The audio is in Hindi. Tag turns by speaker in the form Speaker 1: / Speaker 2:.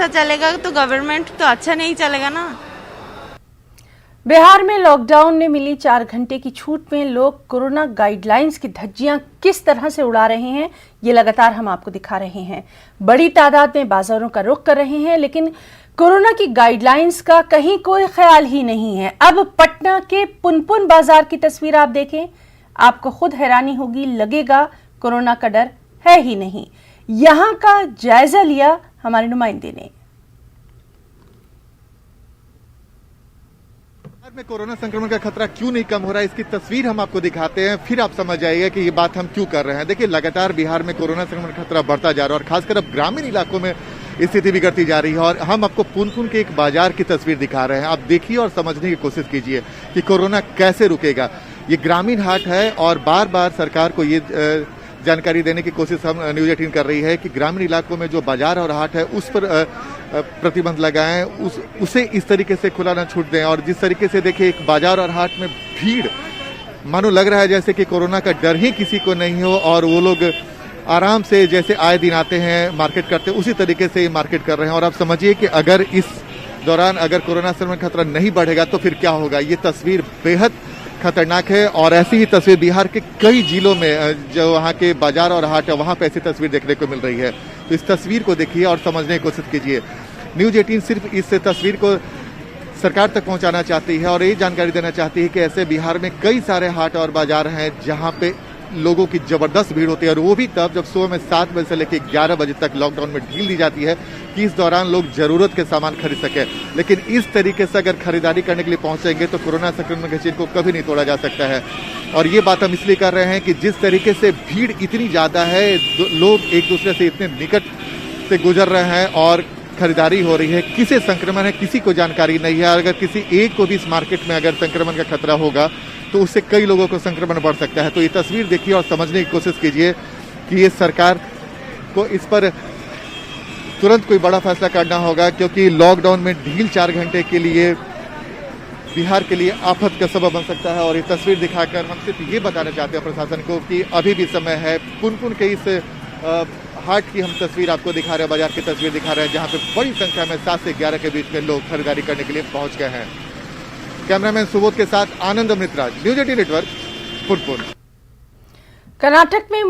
Speaker 1: अच्छा चलेगा तो गवर्नमेंट तो अच्छा नहीं चलेगा ना।
Speaker 2: बिहार में लॉकडाउन में मिली 4 घंटे की छूट में लोग कोरोना गाइडलाइंस की धज्जियां किस तरह से उड़ा रहे हैं, ये लगातार हम आपको दिखा रहे हैं। बड़ी तादाद में बाजारों का रुख कर रहे हैं, लेकिन कोरोना की गाइडलाइंस का कहीं कोई ख्याल ही नहीं है। अब पटना के पुनपुन बाजार की तस्वीर आप देखें, आपको खुद हैरानी होगी, लगेगा कोरोना का डर है ही नहीं। यहां का जायजा लिया हमारे नुमाइंदे ने।
Speaker 3: में कोरोना संक्रमण का खतरा क्यों नहीं कम हो रहा है, इसकी तस्वीर हम आपको दिखाते हैं, फिर आप समझ जाइएगा कि ये बात हम क्यों कर रहे हैं। देखिए, लगातार बिहार में कोरोना संक्रमण का खतरा बढ़ता जा रहा है और खासकर अब ग्रामीण इलाकों में स्थिति बिगड़ती जा रही है। और हम आपको पुनपुन के एक बाजार की तस्वीर दिखा रहे हैं। आप देखिए और समझने की कोशिश कीजिए कि कोरोना कैसे रुकेगा। ये ग्रामीण हाट है और बार बार सरकार को ये जानकारी देने की कोशिश हम न्यूज़ 18 कर रही है कि ग्रामीण इलाकों में जो बाजार और हाट है उस पर प्रतिबंध लगाएं, उसे इस तरीके से खुला न छूट दें। और जिस तरीके से देखिए, एक बाजार और हाट में भीड़, मानो लग रहा है जैसे कि कोरोना का डर ही किसी को नहीं हो और वो लोग आराम से जैसे आए दिन आते हैं मार्केट करते हैं, उसी तरीके से मार्केट कर रहे हैं। और आप समझिए कि अगर इस दौरान अगर कोरोना संक्रमण खतरा नहीं बढ़ेगा तो फिर क्या होगा। ये तस्वीर बेहद खतरनाक है और ऐसी ही तस्वीर बिहार के कई जिलों में जो वहाँ के बाजार और हाट है वहाँ पे ऐसी तस्वीर देखने को मिल रही है। तो इस तस्वीर को देखिए और समझने की कोशिश कीजिए। न्यूज़ 18 सिर्फ इस तस्वीर को सरकार तक पहुंचाना चाहती है और ये जानकारी देना चाहती है कि ऐसे बिहार में कई सारे हाट और बाजार हैं जहां पे लोगों की जबरदस्त भीड़ होती है, और वो भी तब जब सुबह में 7 बजे से लेकर 11 बजे तक लॉकडाउन में ढील दी जाती है कि इस दौरान लोग जरूरत के सामान खरीद सके। लेकिन इस तरीके से अगर खरीदारी करने के लिए पहुंचेंगे तो कोरोना संक्रमण के चेन को कभी नहीं तोड़ा जा सकता है। और ये बात हम इसलिए कर रहे हैं कि जिस तरीके से भीड़ इतनी ज्यादा है, लोग एक दूसरे से इतने निकट से गुजर रहे हैं और खरीदारी हो रही है। किसे संक्रमण है किसी को जानकारी नहीं है। अगर किसी एक को भी इस मार्केट में अगर संक्रमण का खतरा होगा तो उससे कई लोगों को संक्रमण बढ़ सकता है। तो ये तस्वीर देखिए और समझने की कोशिश कीजिए कि ये सरकार को इस पर तुरंत कोई बड़ा फैसला करना होगा, क्योंकि लॉकडाउन में ढील 4 घंटे के लिए बिहार के लिए आफत का सबब बन सकता है। और ये तस्वीर दिखाकर हम सिर्फ ये बताना चाहते हैं प्रशासन को कि अभी भी समय है। पुनपुन के इस हाट की हम तस्वीर आपको दिखा रहे हैं, बाजार की तस्वीर दिखा रहे हैं, जहां पे बड़ी संख्या में 7 से 11 के बीच में लोग खरीदारी करने के लिए पहुंच गए हैं। कैमरामैन सुबोध के साथ आनंद अमृतराज, न्यूज़ 18 नेटवर्क, पुनपुन।
Speaker 2: कर्नाटक में